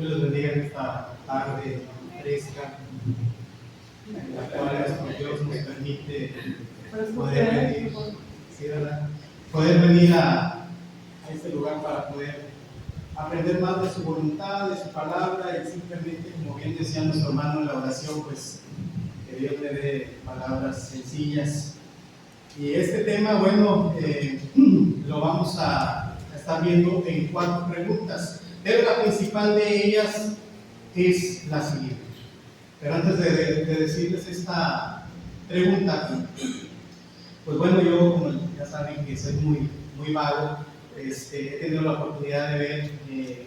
Dios los bendiga en esta tarde fresca, en la cual Dios nos permite poder venir, ¿sí, verdad? Poder venir a este lugar para poder aprender más de su voluntad, de su palabra, y simplemente, como bien decía nuestro hermano en la oración, pues que Dios le dé palabras sencillas. Y este tema, bueno, lo vamos a estar viendo en 4 preguntas, pero la principal de ellas es la siguiente. Pero antes de decirles esta pregunta, pues bueno, yo, como ya saben que soy muy vago, he tenido la oportunidad de ver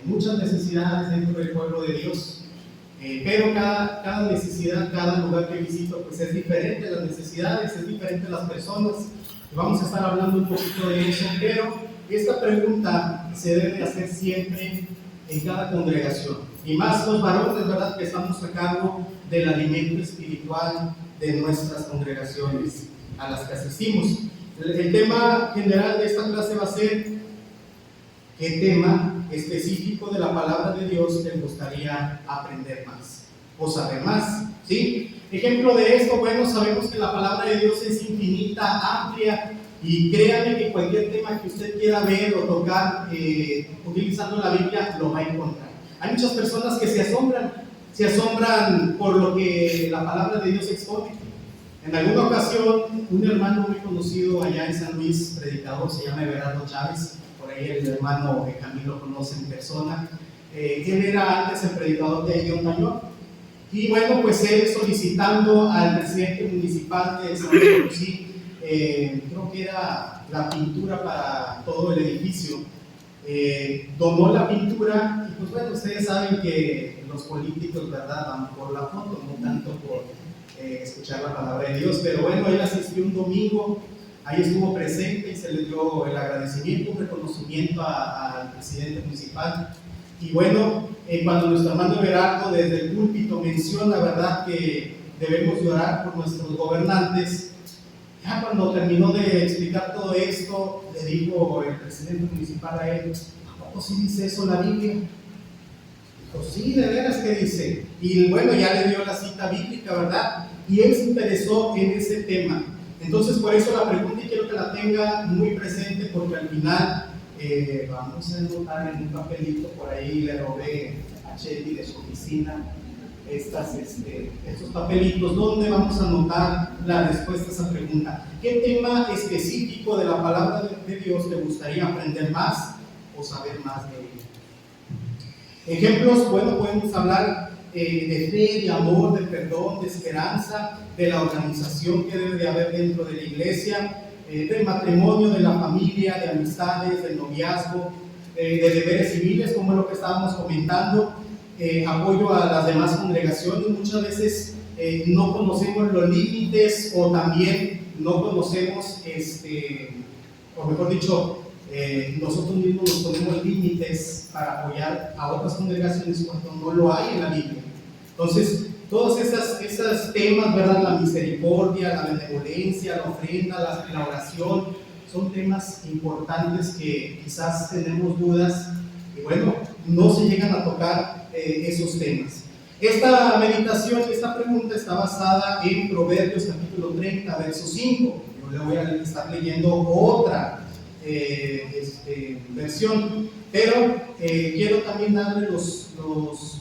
muchas necesidades dentro del pueblo de Dios, pero cada necesidad, cada lugar que visito, pues es diferente las necesidades, es diferente las personas. Vamos a estar hablando un poquito de eso, pero esta pregunta se debe hacer siempre en cada congregación, y más los varones, ¿verdad?, que estamos a cargo del alimento espiritual de nuestras congregaciones a las que asistimos. El tema general de esta clase va a ser: ¿qué tema específico de la palabra de Dios les gustaría aprender más o saber más? ¿Sí? Ejemplo de esto, bueno, sabemos que la palabra de Dios es infinita, amplia, y créanme que cualquier tema que usted quiera ver o tocar utilizando la Biblia lo va a encontrar. Hay muchas personas que se asombran por lo que la palabra de Dios expone. En alguna ocasión, un hermano muy conocido allá en San Luis, predicador, se llama Everardo Chávez, por ahí el hermano Camilo lo conoce en persona. Él era antes el predicador de Ayón Mayor, y bueno, pues él, solicitando al presidente municipal de San Luis Potosí, creo que era la pintura para todo el edificio, donó la pintura. Y pues bueno, ustedes saben que los políticos, ¿verdad?, van por la foto, no tanto por escuchar la palabra de Dios. Pero bueno, él asistió un domingo, ahí estuvo presente y se le dio el agradecimiento, un reconocimiento al presidente municipal. Y bueno, cuando nuestro hermano Everardo desde el púlpito menciona, ¿verdad?, que debemos de orar por nuestros gobernantes, ya cuando terminó de explicar todo esto, le dijo el presidente municipal a él: ¿a poco sí dice eso la Biblia? Pues sí, de veras que dice. Y bueno, ya le dio la cita bíblica, ¿verdad? Y él se interesó en ese tema. Entonces, por eso la pregunta, y quiero que la tenga muy presente, porque al final vamos a anotar en un papelito. Por ahí le robé a Chelly de su oficina estos papelitos donde vamos a anotar la respuesta a esa pregunta. ¿Qué tema específico de la palabra de Dios te gustaría aprender más o saber más de ella? Ejemplos, bueno, podemos hablar de fe, de amor, de perdón, de esperanza, de la organización que debe de haber dentro de la iglesia, del matrimonio, de la familia, de amistades, del noviazgo, de deberes civiles, como es lo que estábamos comentando, apoyo a las demás congregaciones. Muchas veces no conocemos los límites, o también no conocemos, o mejor dicho, nosotros mismos nos ponemos límites para apoyar a otras congregaciones cuando no lo hay en la Biblia. Entonces, todos esos temas, ¿verdad?, la misericordia, la benevolencia, la ofrenda, la oración, son temas importantes que quizás tenemos dudas, y bueno, no se llegan a tocar esos temas. Esta meditación, esta pregunta está basada en Proverbios capítulo 30, verso 5. Yo le voy a estar leyendo otra versión, pero quiero también darle los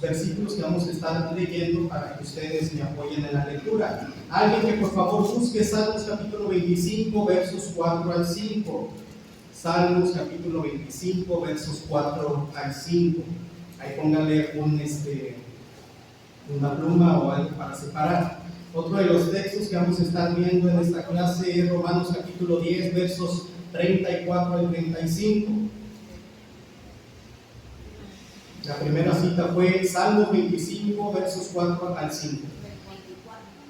versículos que vamos a estar leyendo para que ustedes me apoyen en la lectura. Alguien que por favor busque Salmos capítulo 25, versos 4 al 5. Salmos capítulo 25, versos 4 al 5. Ahí póngale una pluma o algo para separar. Otro de los textos que vamos a estar viendo en esta clase es Romanos capítulo 10, versos 34 al 35. La primera cita fue Salmos 25, versos 4 al 5.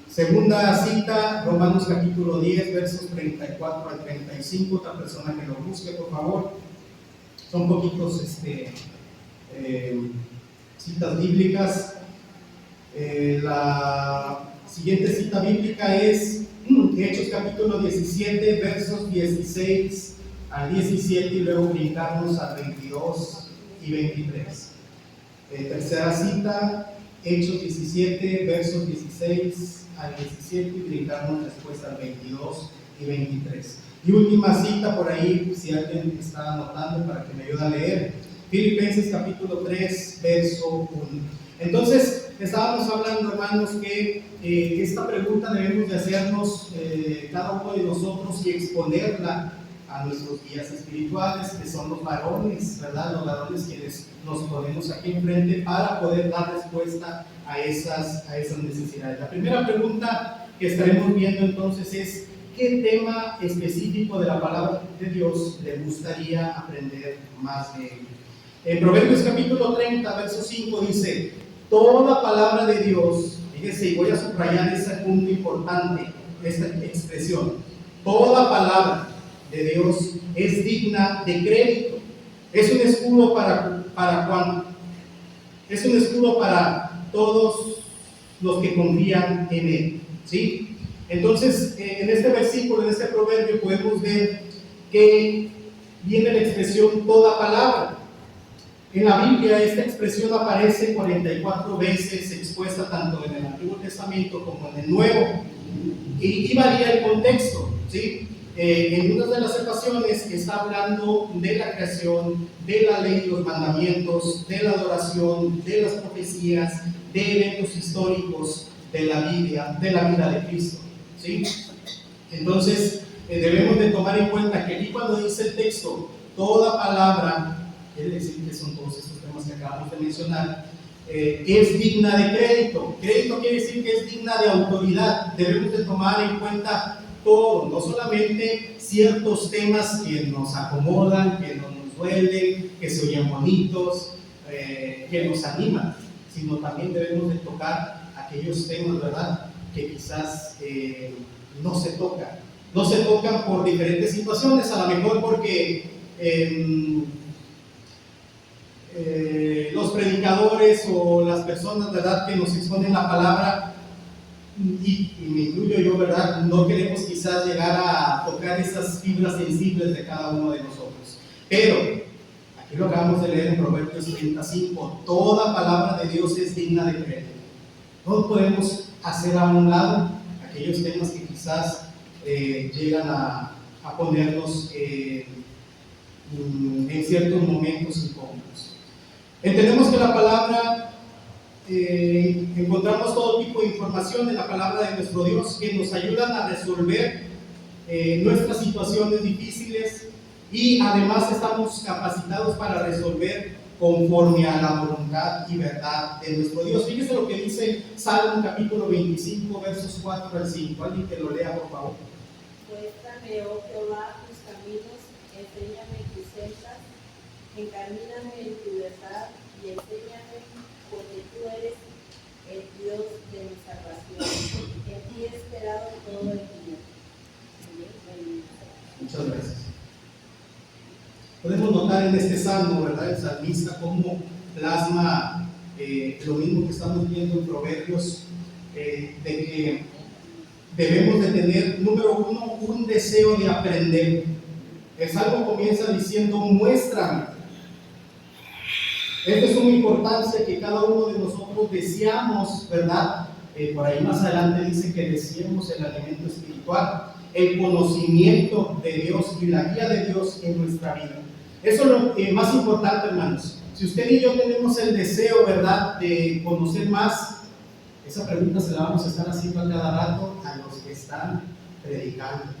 Segunda cita, Romanos capítulo 10, versos 34 al 35. Otra persona que lo busque, por favor. Son poquitos citas bíblicas. La siguiente cita bíblica es Hechos capítulo 17, versos 16 al 17, y luego brincarnos al 22 y 23. Tercera cita, Hechos 17, versos 16 al 17, y brincamos después al 22 y 23. Y última cita por ahí, si alguien está anotando para que me ayude a leer, Filipenses capítulo 3, verso 1. Entonces, estábamos hablando, hermanos, que esta pregunta debemos de hacernos cada uno de nosotros y exponerla a nuestros guías espirituales, que son los varones, ¿verdad? Los varones quienes nos ponemos aquí enfrente para poder dar respuesta a esas necesidades. La primera pregunta que estaremos viendo entonces es: ¿qué tema específico de la palabra de Dios le gustaría aprender más de él? En Proverbios capítulo 30, verso 5 dice: toda palabra de Dios, fíjese, y voy a subrayar ese punto importante, esta expresión, toda palabra de Dios es digna de crédito. Es un escudo para Juan. Es un escudo para todos los que confían en él, ¿sí? Entonces, en este versículo, en este proverbio, podemos ver que viene la expresión toda palabra. En la Biblia esta expresión aparece 44 veces expuesta tanto en el Antiguo Testamento como en el Nuevo, y varía el contexto, ¿sí? En una de las ocasiones está hablando de la creación, de la ley, los mandamientos, de la adoración, de las profecías, de eventos históricos de la vida de Cristo, ¿sí? Entonces debemos de tomar en cuenta que aquí cuando dice el texto toda palabra, quiere decir que son todos estos temas que acabamos de mencionar, es digna de crédito. Crédito quiere decir que es digna de autoridad. Debemos de tomar en cuenta todo, no solamente ciertos temas que nos acomodan, que no nos duelen, que se oyen bonitos, que nos animan, sino también debemos de tocar aquellos temas, ¿verdad?, que quizás no se tocan por diferentes situaciones, a lo mejor porque los predicadores o las personas, ¿verdad?, que nos exponen la palabra, y me incluyo yo, ¿verdad?, no queremos quizás llegar a tocar esas fibras sensibles de cada uno de nosotros. Pero aquí lo acabamos de leer en Proverbios 35, toda palabra de Dios es digna de crédito. No podemos hacer a un lado aquellos temas que quizás llegan a ponernos en ciertos momentos incómodos. Entendemos que la palabra, encontramos todo tipo de información en la palabra de nuestro Dios que nos ayudan a resolver nuestras situaciones difíciles, y además estamos capacitados para resolver conforme a la voluntad y verdad de nuestro Dios. Fíjese lo que dice Salmo capítulo 25, versos 4 al 5. Alguien que lo lea, por favor. Muéstrame, oh Jehová, tus caminos, enséñame tus sendas, encamíname en tu verdad y enséñame, porque tú eres el Dios de mi salvación. En ti he esperado todo el día. Muchas gracias. Podemos notar en este salmo, ¿verdad?, el salmista cómo plasma lo mismo que estamos viendo en Proverbios, de que debemos de tener, número uno, un deseo de aprender. El salmo comienza diciendo: muéstrame. Esta es una importancia que cada uno de nosotros deseamos, ¿verdad? Por ahí más adelante dice que deseemos el alimento espiritual, el conocimiento de Dios y la guía de Dios en nuestra vida. Eso es lo más importante, hermanos. Si usted y yo tenemos el deseo, ¿verdad?, de conocer más, esa pregunta se la vamos a estar haciendo a cada rato a los que están predicando,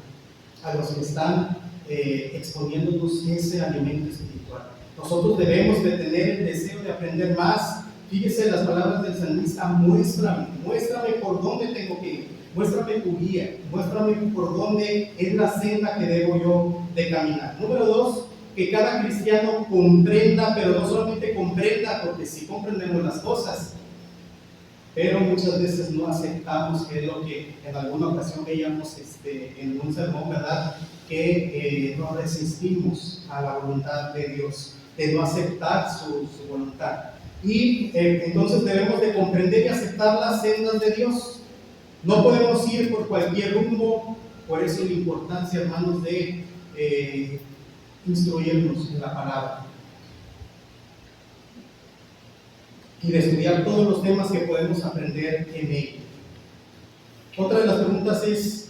a los que están exponiéndonos ese alimento espiritual. Nosotros debemos de tener el deseo de aprender más. Fíjese las palabras del salmista: muéstrame por dónde tengo que ir, muéstrame tu guía, muéstrame por dónde es la senda que debo yo de caminar. Número dos, que cada cristiano comprenda, pero no solamente comprenda, porque sí comprendemos las cosas, pero muchas veces no aceptamos, que es lo que en alguna ocasión veíamos en un sermón, ¿verdad?, que no resistimos a la voluntad de Dios, de no aceptar su voluntad. Y entonces debemos de comprender y aceptar las sendas de Dios. No podemos ir por cualquier rumbo. Por eso la importancia, hermanos, de instruirnos en la palabra. y de estudiar todos los temas que podemos aprender en ella. Otra de las preguntas es,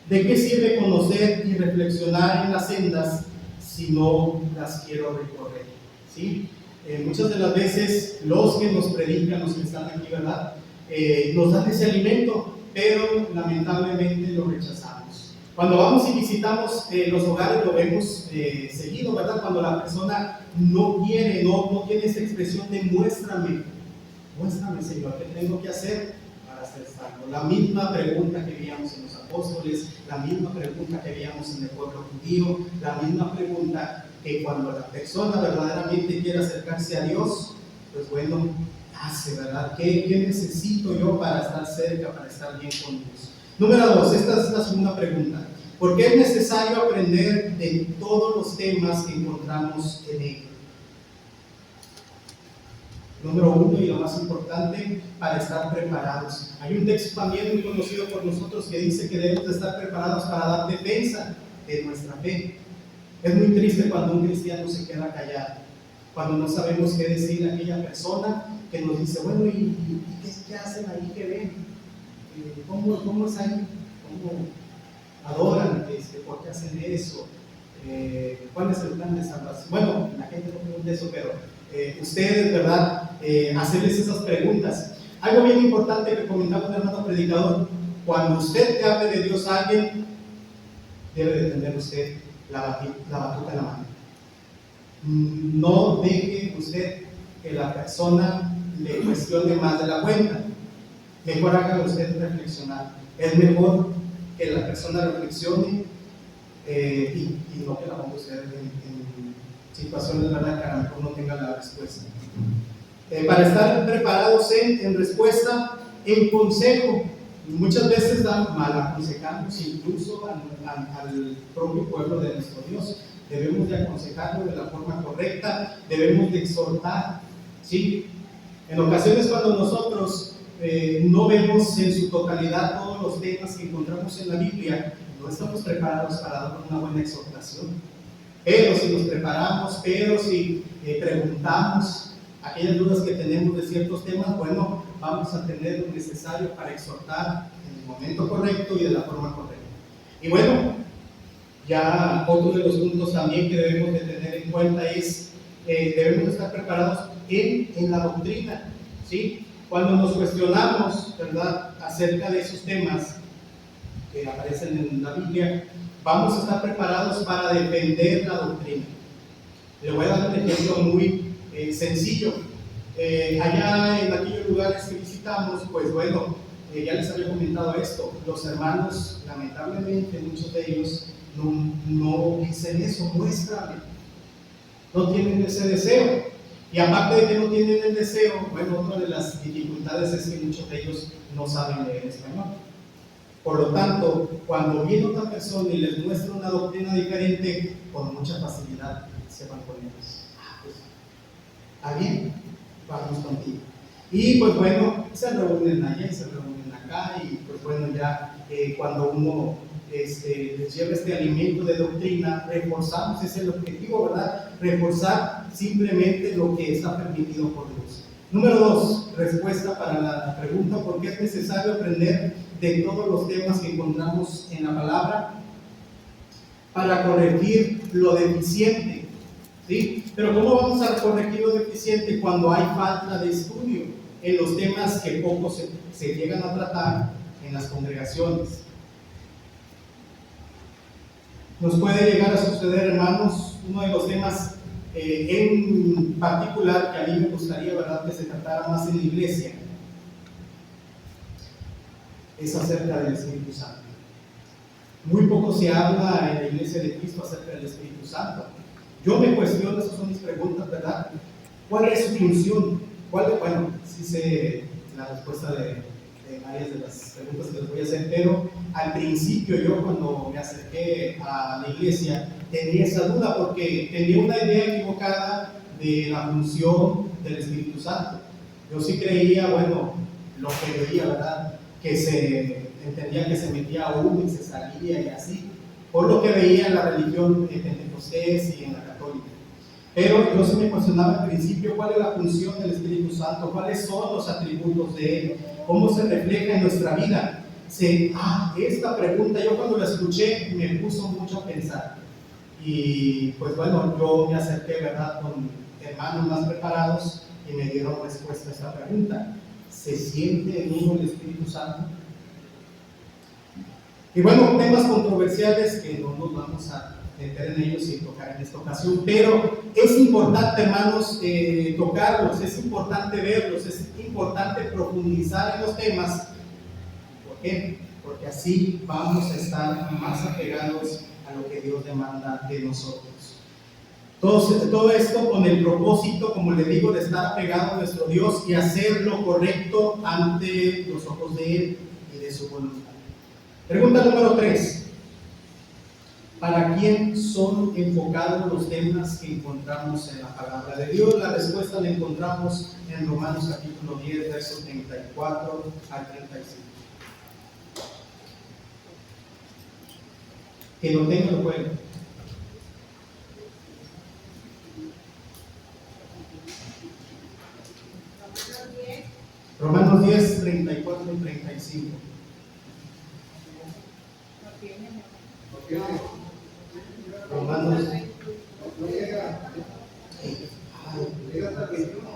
¿de qué sirve conocer y reflexionar en las sendas si no las quiero recorrer? ¿Sí? Muchas de las veces los que nos predican, los que están aquí, ¿verdad? Nos dan ese alimento, pero lamentablemente lo rechazamos. Cuando vamos y visitamos los hogares lo vemos seguido, ¿verdad? Cuando la persona no quiere, no tiene esa expresión de muéstrame, Señor, ¿qué tengo que hacer para ser salvo? La misma pregunta que veíamos en los apóstoles, la misma pregunta que veíamos en el pueblo judío, la misma pregunta que cuando la persona verdaderamente quiere acercarse a Dios, pues bueno, hace, ¿verdad? ¿Qué necesito yo para estar cerca, para estar bien con Dios? Número 2, esta es la segunda pregunta. ¿Por qué es necesario aprender de todos los temas que encontramos en ello? Número 1, y lo más importante, para estar preparados. Hay un texto también muy conocido por nosotros que dice que debemos de estar preparados para dar defensa de nuestra fe. Es muy triste cuando un cristiano se queda callado, cuando no sabemos qué decir a aquella persona que nos dice, bueno, ¿y qué hacen ahí que ven? ¿Cómo es ahí? ¿Cómo adoran? ¿Por qué hacen eso? ¿Cuál es el plan de salvación? Bueno, la gente no pregunta eso, pero ustedes, ¿verdad? Hacerles esas preguntas. Algo bien importante que comentaba un hermano predicador: cuando usted le hable de Dios a alguien, debe de tener usted la batuta en la mano. No deje usted que la persona le cuestione más de la cuenta. Mejor hágalo usted reflexionar. Es mejor que la persona reflexione y no que la ponga usted en situaciones, ¿verdad?, que a lo mejor no tenga la respuesta. Para estar preparados en respuesta, en consejo. Muchas veces mal aconsejamos incluso al propio pueblo de nuestro Dios. Debemos de aconsejarlo de la forma correcta, debemos de exhortar, ¿sí? En ocasiones cuando nosotros no vemos en su totalidad todos los temas que encontramos en la Biblia, no estamos preparados para dar una buena exhortación. Pero si nos preparamos, pero si preguntamos aquellas dudas que tenemos de ciertos temas, bueno, vamos a tener lo necesario para exhortar en el momento correcto y de la forma correcta. Y bueno, ya otro de los puntos también que debemos de tener en cuenta es debemos estar preparados en la doctrina, ¿sí? Cuando nos cuestionamos, ¿verdad?, acerca de esos temas que aparecen en la Biblia, vamos a estar preparados para defender la doctrina. Le voy a dar un ejemplo muy sencillo. Allá en aquellos lugares que visitamos, pues bueno, ya les había comentado esto, los hermanos, lamentablemente muchos de ellos no dicen eso, muéstrame, no tienen ese deseo. Y aparte de que no tienen el deseo, bueno, otra de las dificultades es que muchos de ellos no saben leer español. Por lo tanto, cuando viene otra persona y les muestra una doctrina diferente, con mucha facilidad se van con ellos. Pues, ¿está bien? Vamos contigo. Y pues bueno, se reúnen allá y se reúnen acá, y pues bueno, ya cuando uno les lleva este alimento de doctrina, reforzamos, ese es el objetivo, ¿verdad? Reforzar simplemente lo que está permitido por Dios. Número 2, respuesta para la pregunta: ¿por qué es necesario aprender de todos los temas que encontramos en la palabra? Para corregir lo deficiente, ¿sí? Pero ¿cómo vamos a corregir lo deficiente cuando hay falta de estudio en los temas que poco se llegan a tratar en las congregaciones? Nos puede llegar a suceder, hermanos, uno de los temas en particular que a mí me gustaría, ¿verdad?, que se tratara más en la iglesia, es acerca del Espíritu Santo. Muy poco se habla en la iglesia de Cristo acerca del Espíritu Santo. Yo me cuestiono, esas son mis preguntas, ¿verdad? ¿Cuál es su función? Bueno, sí sé la respuesta de varias de las preguntas que les voy a hacer, pero al principio yo, cuando me acerqué a la iglesia, tenía esa duda porque tenía una idea equivocada de la función del Espíritu Santo. Yo sí creía, bueno, lo que veía, ¿verdad?, que se entendía que se metía a uno y se salía y así, por lo que veía en la religión de Pentecostés y en la católica. Pero yo se me cuestionaba al principio cuál es la función del Espíritu Santo, cuáles son los atributos de Él, cómo se refleja en nuestra vida. Esta pregunta yo cuando la escuché me puso mucho a pensar. Y pues bueno, yo me acerqué, ¿verdad?, con hermanos más preparados y me dieron respuesta a esta pregunta. ¿Se siente en uno el Espíritu Santo? Y bueno, temas controversiales que no nos vamos a meter en ellos y tocar en esta ocasión, pero es importante, hermanos, tocarlos, es importante verlos, es importante profundizar en los temas. ¿Por qué? Porque así vamos a estar más apegados a lo que Dios demanda de nosotros. Todo esto con el propósito, como le digo, de estar apegado a nuestro Dios y hacer lo correcto ante los ojos de Él y de su voluntad. Pregunta número 3. ¿Para quién son enfocados los temas que encontramos en la palabra de Dios? La respuesta la encontramos en Romanos capítulo 10, versos 34 al 35. Que lo tenga lo puede. Romanos 10, 34 y 35. Romanos. No llega. Llega hasta el 21.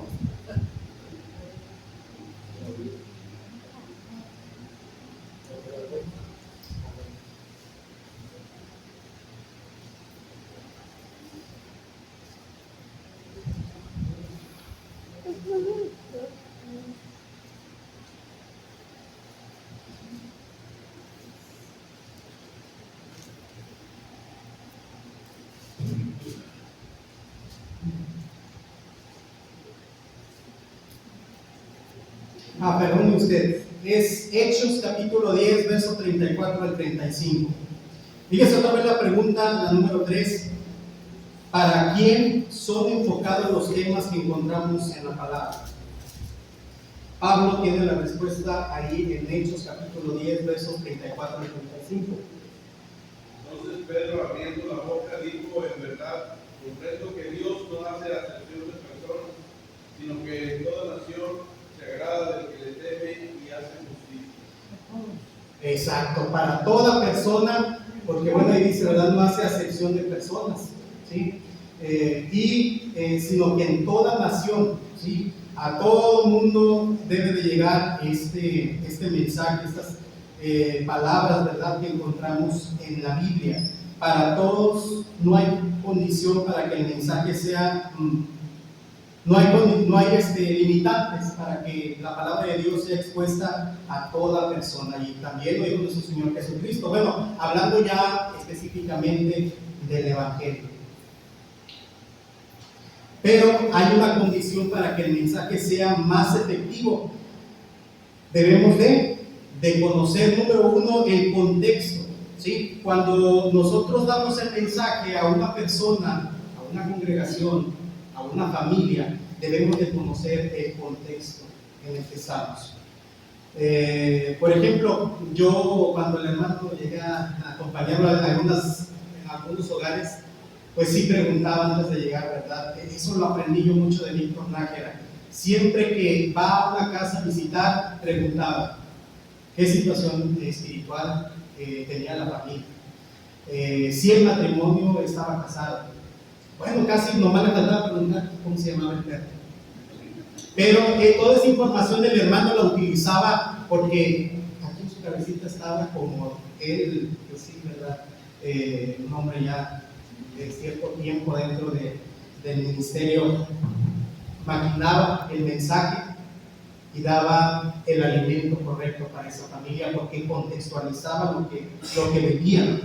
Perdone usted, es Hechos capítulo 10, verso 34 al 35. Fíjese otra vez la pregunta, la número 3. ¿Para quién son enfocados los temas que encontramos en la palabra? Pablo tiene la respuesta ahí en Hechos capítulo 10, versos 34 al 35. Entonces Pedro, abriendo la boca, dijo: en verdad, comprendo que Dios no hace acepción de personas, sino que en toda nación se agrada del que le teme y hace justicia. Exacto, para toda persona, porque bueno, ahí dice, ¿verdad?, no hace acepción de personas, ¿sí? Sino que en toda nación, ¿sí?, a todo el mundo debe de llegar este mensaje, estas palabras, ¿verdad?, que encontramos en la Biblia. Para todos no hay condición para que el mensaje sea, no hay limitantes para que la palabra de Dios sea expuesta a toda persona, y también lo dijo nuestro Señor Jesucristo. Bueno, hablando ya específicamente del Evangelio. Pero hay una condición para que el mensaje sea más efectivo. Debemos de conocer, número 1, el contexto, ¿sí? Cuando nosotros damos el mensaje a una persona, a una congregación, a una familia, debemos de conocer el contexto en el que estamos. Por ejemplo, yo cuando el hermano llegué a acompañarlo en algunos hogares, pues sí preguntaba antes de llegar, ¿verdad? Eso lo aprendí yo mucho de Víctor Nájera. Siempre que va a una casa a visitar, preguntaba qué situación espiritual tenía la familia, si el matrimonio estaba casado. Bueno, casi nomás le faltaba preguntar cómo se llamaba el perro. Pero toda esa información del hermano la utilizaba porque aquí en su cabecita estaba como él, pues sí, ¿verdad? Un hombre ya de cierto tiempo dentro del ministerio, maquinaba el mensaje y daba el alimento correcto para esa familia, porque contextualizaba lo que vivían.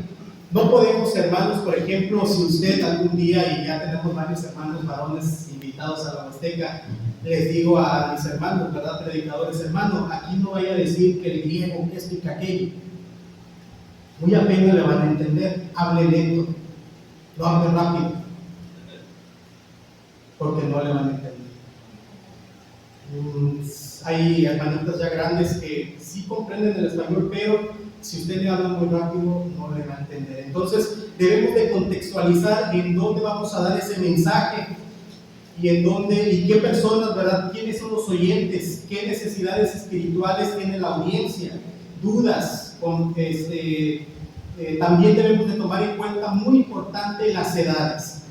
No podemos, hermanos, por ejemplo, si usted algún día, y ya tenemos varios hermanos varones invitados a la Huasteca, les digo a mis hermanos, ¿verdad?, predicadores: hermano, aquí no vaya a decir que el griego, que esto y que aquello. Muy apenas le van a entender. Hable lento, no hable rápido, porque no le van a entender. Hay hermanitas ya grandes que sí comprenden el español, pero si usted le habla muy rápido, no le va a entender. Entonces, debemos de contextualizar en dónde vamos a dar ese mensaje y en dónde y qué personas, ¿verdad? ¿Quiénes son los oyentes? ¿Qué necesidades espirituales tiene la audiencia? Dudas. También debemos de tomar en cuenta, muy importante, las edades.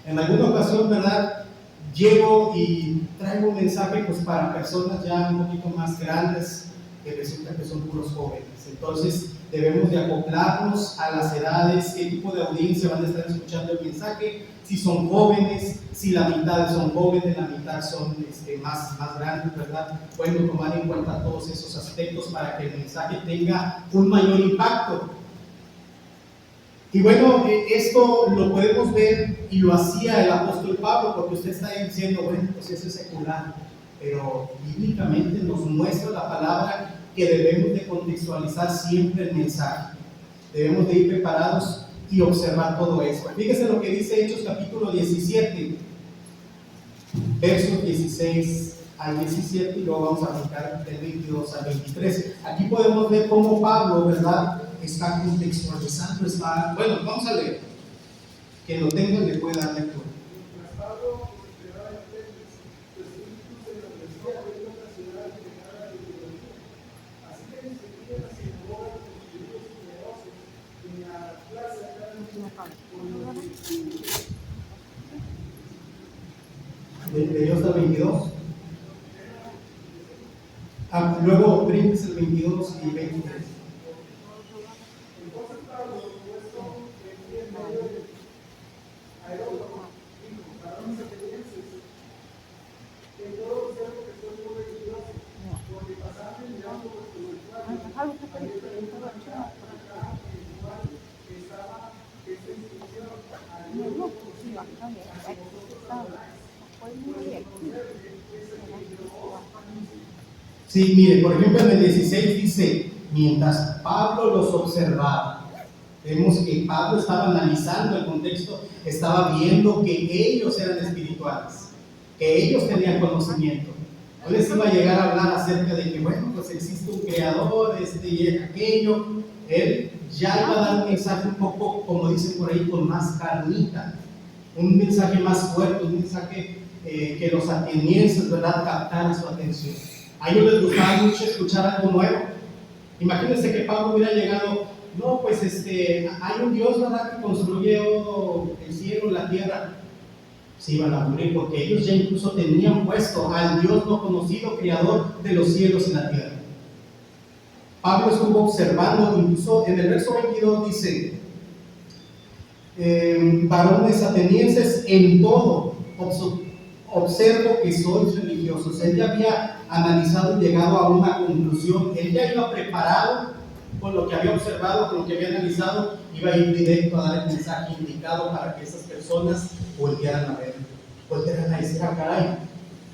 En alguna ocasión, ¿verdad? Llego y traigo un mensaje pues para personas ya un poquito más grandes, que resulta que son puros jóvenes. Entonces debemos de acoplarnos a las edades, qué tipo de audiencia van a estar escuchando el mensaje, si son jóvenes, si la mitad son jóvenes, la mitad son más grandes, ¿verdad? Bueno, tomar en cuenta todos esos aspectos para que el mensaje tenga un mayor impacto. Y bueno, esto lo podemos ver y lo hacía el apóstol Pablo, porque usted está diciendo, bueno, pues eso es secular, pero bíblicamente nos muestra la palabra que debemos de contextualizar siempre el mensaje. Debemos de ir preparados y observar todo eso. Fíjese lo que dice Hechos capítulo 17, versos 16 al 17, y luego vamos a brincar del 22 al 23. Aquí podemos ver cómo Pablo, ¿verdad?, está contextualizando, bueno, vamos a leer. Que lo tengan le puede dar lectura. De Dios al 22. Luego brinques el 22 y 23. Sí, mire, por ejemplo en el 16 dice, mientras Pablo los observaba, vemos que Pablo estaba analizando el contexto, estaba viendo que ellos eran espirituales, que ellos tenían conocimiento. No les iba a llegar a hablar acerca de que, bueno, pues existe un creador, y aquello. Él ya iba a dar un mensaje un poco, como dicen por ahí, con más carnita, un mensaje más fuerte, un mensaje que los atenienses, ¿verdad?, captaran su atención. A ellos les gustaba mucho escuchar algo nuevo. Imagínense que Pablo hubiera llegado, no, pues hay un Dios, ¿verdad?, que construyó el cielo, la tierra. Se iban a aburrir porque ellos ya incluso tenían puesto al Dios no conocido, creador de los cielos y la tierra. Pablo estuvo observando, incluso en el verso 22 dice, varones atenienses, en todo observo que sois religiosos. Él ya había analizado y llegado a una conclusión. Él ya iba preparado con lo que había observado, con lo que había analizado, iba a ir directo a dar el mensaje indicado para que esas personas volvieran a ver, volvieran a decir, caray,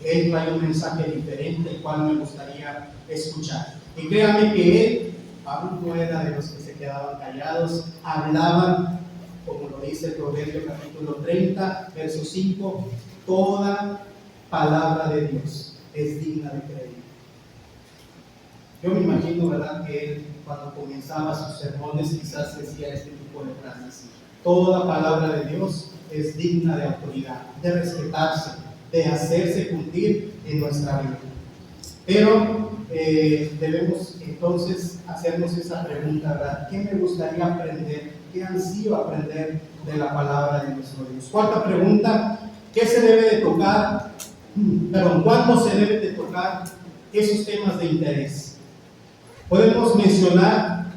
él trae un mensaje diferente, el cual me gustaría escuchar. Y créanme que él, Pablo, no era de los que se quedaban callados, hablaban, como lo dice el Proverbio capítulo 30, verso 5, toda palabra de Dios es digna de creer. Yo me imagino, ¿verdad?, que él, cuando comenzaba sus sermones, quizás decía este tipo de frases: toda palabra de Dios es digna de autoridad, de respetarse, de hacerse cumplir en nuestra vida. Pero debemos entonces hacernos esa pregunta, ¿verdad? ¿Qué me gustaría aprender? ¿Qué ansío aprender de la palabra de nuestro Dios? Cuarta pregunta: ¿qué se debe de tocar? ¿Cuándo se deben de tocar esos temas de interés? Podemos mencionar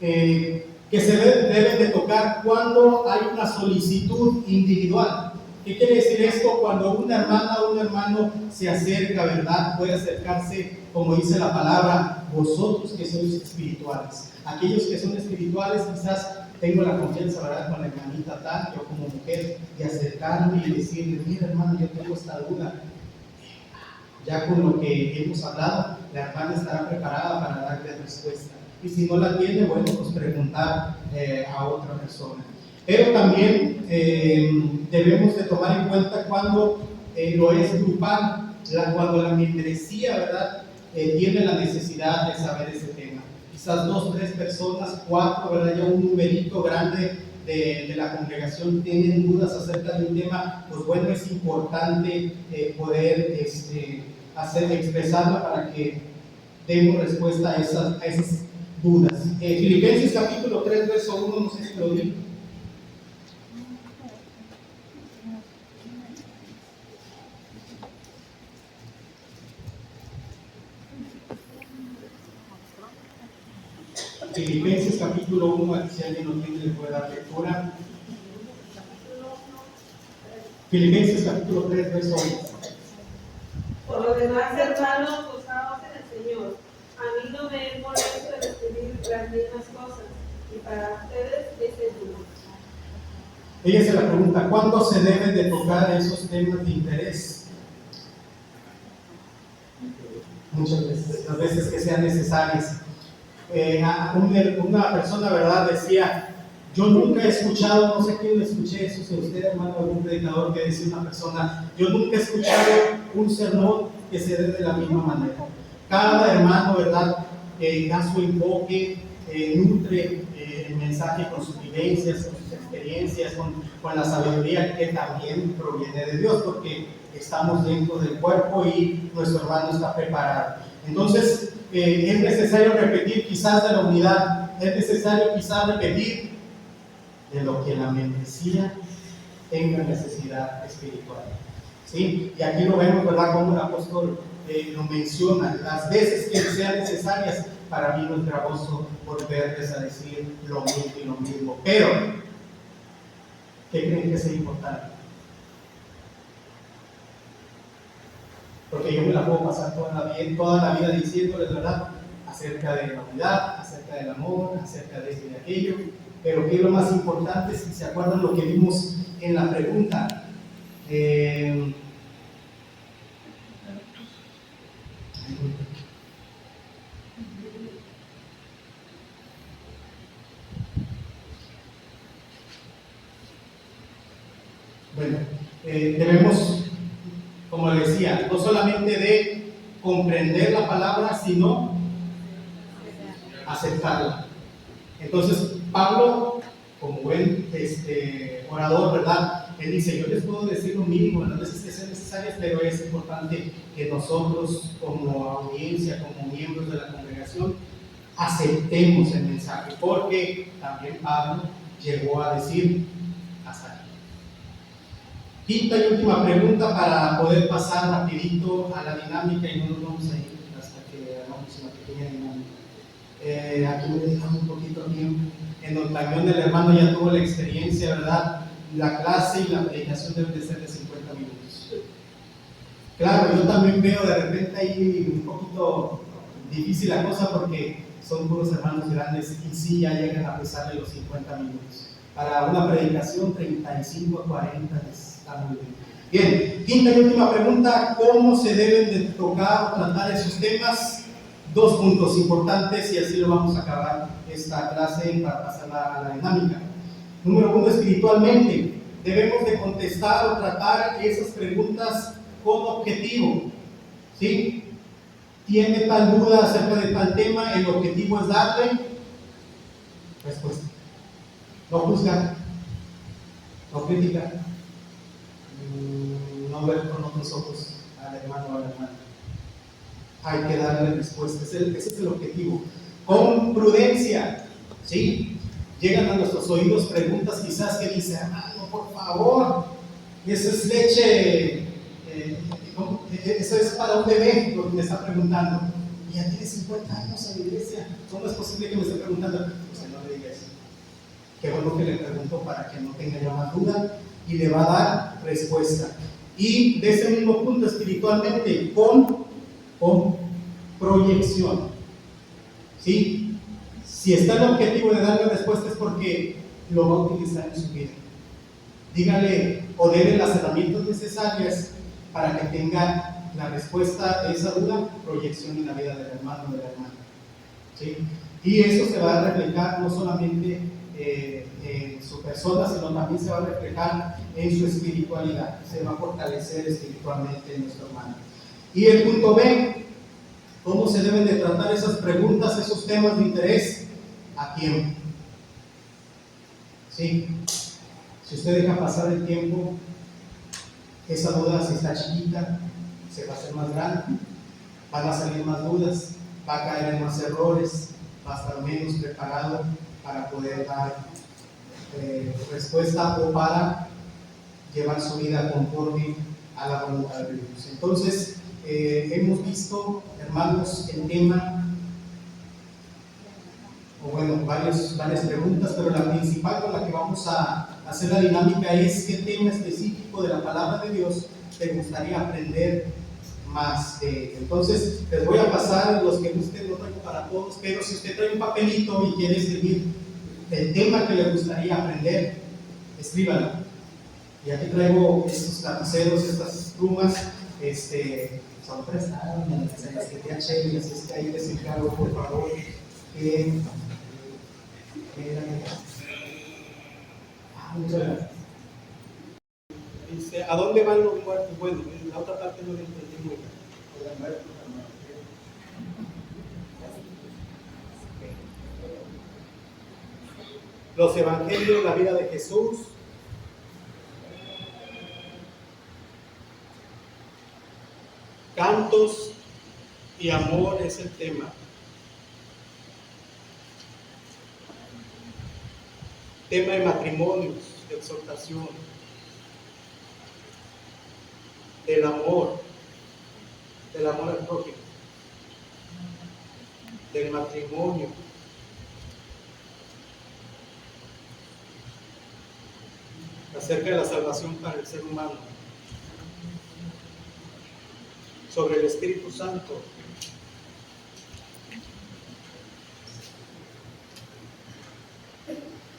que se deben de tocar cuando hay una solicitud individual. ¿Qué quiere decir esto? Cuando una hermana o un hermano se acerca, ¿verdad? Puede acercarse, como dice la palabra, vosotros que sois espirituales. Aquellos que son espirituales, quizás tengo la confianza, ¿verdad?, con la hermanita tal, yo como mujer, de acercarme y decirle, mira hermano, yo tengo esta duda. Ya con lo que hemos hablado, la hermana estará preparada para darle respuesta. Y si no la tiene, bueno, pues preguntar a otra persona. Pero también debemos de tomar en cuenta cuando lo es grupal, cuando la membresía, ¿verdad?, tiene la necesidad de saber ese tema. Quizás 2, 3 personas, 4, ¿verdad?, ya un numerito grande de la congregación tienen dudas acerca de un tema, pues bueno, es importante poder expresarla para que demos respuesta a esas dudas. Filipenses capítulo 3, verso 1, no sé si lo digo. Filipenses capítulo 1, si alguien lo tiene, le puede dar lectura. Filipenses capítulo 3, verso 1. Por lo demás, hermanos, gozaos en el Señor. A mí no me es molesto el escribir las mismas cosas, y para ustedes es seguro. Ella se la pregunta, ¿cuándo se deben de tocar esos temas de interés? Muchas veces, las veces que sean necesarias. Una persona, ¿verdad?, decía, yo nunca he escuchado, no sé quién lo escuché, eso si usted, hermano, algún predicador que decía una persona, yo nunca he escuchado un sermón que se dé de la misma manera. Cada hermano, ¿verdad?, da su enfoque, nutre el mensaje con sus vivencias, con sus experiencias, con la sabiduría que también proviene de Dios, porque estamos dentro del cuerpo y nuestro hermano está preparado. Entonces, es necesario repetir quizás de la unidad, es necesario quizás repetir de lo que la membresía tenga necesidad espiritual. ¿Sí? Y aquí lo vemos, ¿verdad?, como el apóstol lo menciona, las veces que sean necesarias. Para mí no es gravoso volverles a decir lo mismo y lo mismo. Pero, ¿qué creen que es importante? Porque yo me la puedo pasar toda la vida diciéndoles, ¿verdad?, acerca de la unidad, acerca del amor, acerca de esto y de aquello. Pero ¿qué es lo más importante? Si se acuerdan lo que vimos en la pregunta. Bueno, debemos, como le decía, no solamente de comprender la palabra, sino aceptarla. Entonces, Pablo, como buen orador, ¿verdad?, él dice, yo les puedo decir lo mínimo, las veces que sean necesarias, pero es importante que nosotros, como audiencia, como miembros de la congregación, aceptemos el mensaje, porque también Pablo llegó a decir hasta aquí. Quinta y última pregunta para poder pasar rapidito a la dinámica y no nos vamos a ir hasta que hagamos una pequeña dinámica. Aquí me dejamos un poquito tiempo. En donde también el hermano ya tuvo la experiencia, ¿verdad? La clase y la predicación deben de ser de 50 minutos. Claro, yo también veo de repente ahí un poquito difícil la cosa porque son puros hermanos grandes y sí ya llegan a pesar de los 50 minutos. Para una predicación 35 a 40 está muy bien. Bien, quinta y última pregunta, ¿cómo se deben de tocar o tratar esos temas? Dos puntos importantes y así lo vamos a acabar esta clase para pasar a la dinámica. Número uno, espiritualmente, debemos de contestar o tratar esas preguntas con objetivo. ¿Sí? ¿Tiene tal duda acerca de tal tema? El objetivo es darle respuesta. No juzgar, no criticar, no ver con otros ojos al hermano o a la hermana. Hay que darle respuesta, ese es el objetivo. Con prudencia, ¿sí? Llegan a nuestros oídos preguntas quizás que dicen, hermano, por favor, eso es leche, eso es para un bebé, lo que me está preguntando. Y ya tiene 50 años en la iglesia, ¿cómo es posible que me esté preguntando? Pues no le diga eso. Qué bueno que le preguntó para que no tenga ya más duda y le va a dar respuesta. Y de ese mismo punto, espiritualmente, con proyección. ¿Sí? Si está el objetivo de darle respuesta es porque lo va a utilizar en su vida. Dígale o déle las herramientas necesarias para que tenga la respuesta de esa duda, proyección en la vida del hermano o de la hermana. ¿Sí? Y eso se va a reflejar no solamente en su persona, sino también se va a reflejar en su espiritualidad. Se va a fortalecer espiritualmente en nuestro hermano. Y el punto B, ¿cómo se deben de tratar esas preguntas, esos temas de interés? A tiempo. Sí, si usted deja pasar el tiempo, esa duda, si está chiquita, se va a hacer más grande, van a salir más dudas, va a caer en más errores, va a estar menos preparado para poder dar respuesta o para llevar su vida conforme a la voluntad de Dios. Entonces, hemos visto, hermanos, el tema, o bueno, varias preguntas, pero la principal con la que vamos a hacer la dinámica es qué tema específico de la palabra de Dios te gustaría aprender más de. Entonces, les voy a pasar los que usted no traigo para todos, pero si usted trae un papelito y quiere escribir el tema que le gustaría aprender, escríbalo. Y aquí traigo estos lapiceros, estas plumas, son prestadas, se las quería Chely, así es que ahí les encargo, por favor, muchas gracias. Dice, ¿a dónde van los muertos? Bueno, en la otra parte no lo entendí muy bien. Los evangelios, la vida de Jesús. Cantos y amor es el tema. Tema de matrimonios, de exhortación, del amor al prójimo, del matrimonio. Acerca de la salvación para el ser humano, sobre el Espíritu Santo,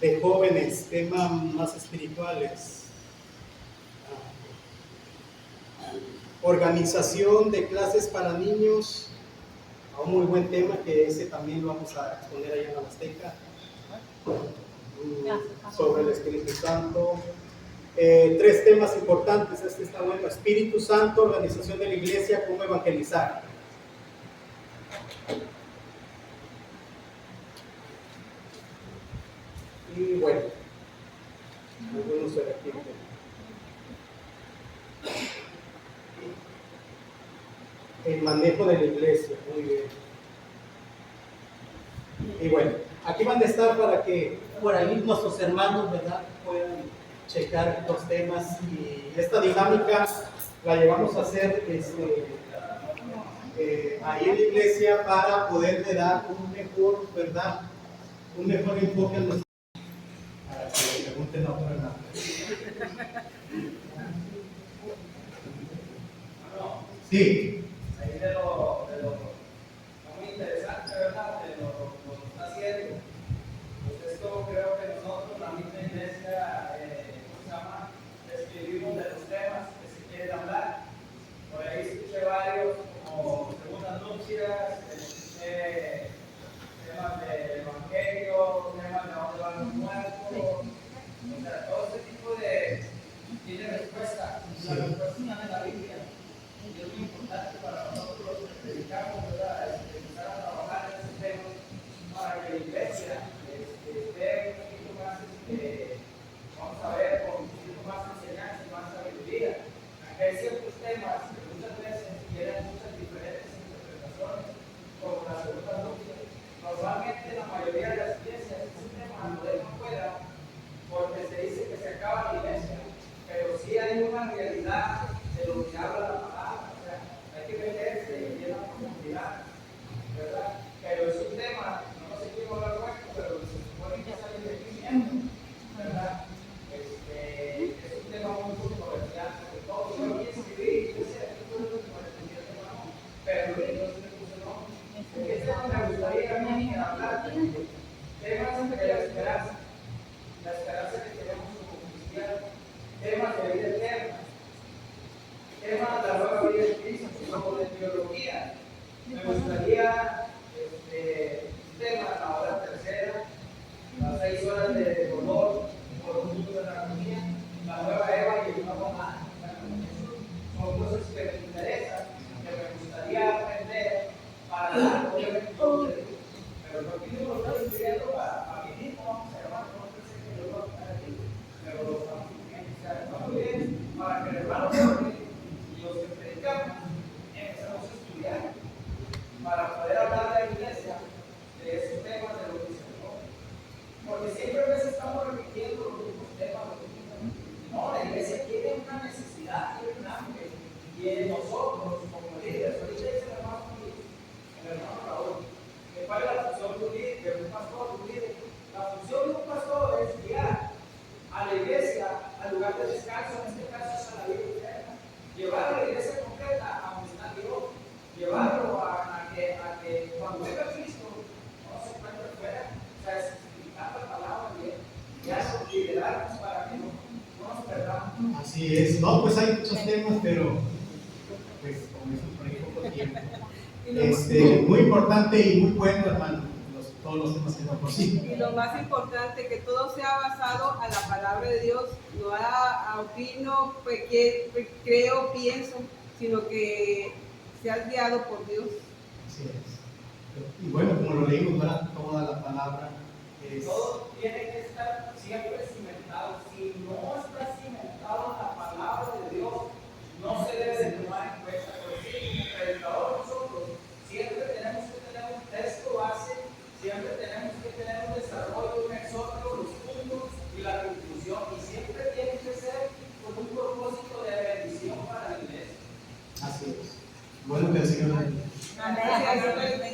de jóvenes, temas más espirituales, organización de clases para niños, un muy buen tema que ese también lo vamos a exponer allá en la Azteca, sobre el Espíritu Santo. 3 temas importantes, este está bueno: Espíritu Santo, organización de la iglesia, cómo evangelizar. Y bueno, algunos se repiten. El manejo de la iglesia, muy bien. Y bueno, aquí van a estar para que por ahí nuestros hermanos, ¿verdad?, puedan checar los temas, y esta dinámica la llevamos a hacer ahí en la iglesia para poderle dar un mejor, ¿verdad?, un mejor enfoque a nuestra. Para que le pregunten a otro hermano. Sí. Ahí de lo muy interesante, ¿verdad? De lo que está haciendo. Pues esto creo que nosotros, la misma iglesia, ¿cómo se llama? Escribimos de los temas que se quieren hablar. Por ahí escuché varios, como segundas nupcias, escuché temas del evangelio, temas de dónde van los muertos. O sea, todo ese tipo de. Tiene respuesta. La respuesta está en la Biblia. Y es muy importante para nosotros los que predicamos, ¿verdad? Empezar a trabajar en ese tema para que la iglesia esté un poquito más, vamos a ver, con un poquito más enseñanza y más sabiduría. Aunque hay ciertos temas que muchas veces tienen muchas diferentes interpretaciones, como la segunda nupcia. Normalmente la mayoría de las iglesias ese tema lo dejan fuera porque se dice que se acaba la iglesia, pero sí hay una realidad de lo que habla la palabra. O sea, hay que meterse y en la profundidad, ¿verdad? Pero es un tema, no sé quién va a hablar muerto, pero se supone que sale de crecimiento, ¿verdad? Es un tema muy controversial, sobre todo yo lo quiero escribir, yo sé que todo es controversial, pero no se me puso no. Este tema me gustaría a mí hablar de temas de la esperanza que tenemos como cristianos, temas de vida eterna, temas de la nueva vida de Cristo, como de teología. Me gustaría tema, la hora tercera, las 6 horas de dolor por un mundo de la armonía, la nueva Eva y el nuevo Adán. Son cosas que me interesan, que me gustaría aprender para dar obviamente todo de Dios. Pero no quiero lo estoy estudiando para mí mismo, vamos a llamar, no sé que yo Y en nosotros, como líderes, ahorita dice el hermano Raúl, que cuál es la función de un líder, de un pastor, de un líder. La función de un pastor es guiar a la iglesia al lugar de descanso, en este caso es a la vida eterna. Llevar a la iglesia completa a donde está Dios. Llevarlo a que cuando venga Cristo no se encuentre fuera, o sea, es explicar la palabra bien, ya liderarnos para que no nos perdamos. Así es. No, pues hay muchos temas, pero pues como eso por ahí poco tiempo. Muy importante y muy bueno, hermano, todos los temas que por sí. Y lo más importante, que todo sea basado a la palabra de Dios, no a opino, pues, creo, pienso, sino que seas guiado por Dios. Así es. Y bueno, como lo leímos, ¿verdad? Toda la palabra es... Todo tiene que estar siempre cimentado. Si no está cimentado en la palabra de Dios, no se debe de tomar en cuenta. Por sí, como predicador nosotros siempre tenemos que tener un texto base, siempre tenemos que tener un desarrollo, un exhorto, los puntos y la conclusión, y siempre tiene que ser con un propósito de bendición para la iglesia. Así es. Bueno, que el Señor... Gracias.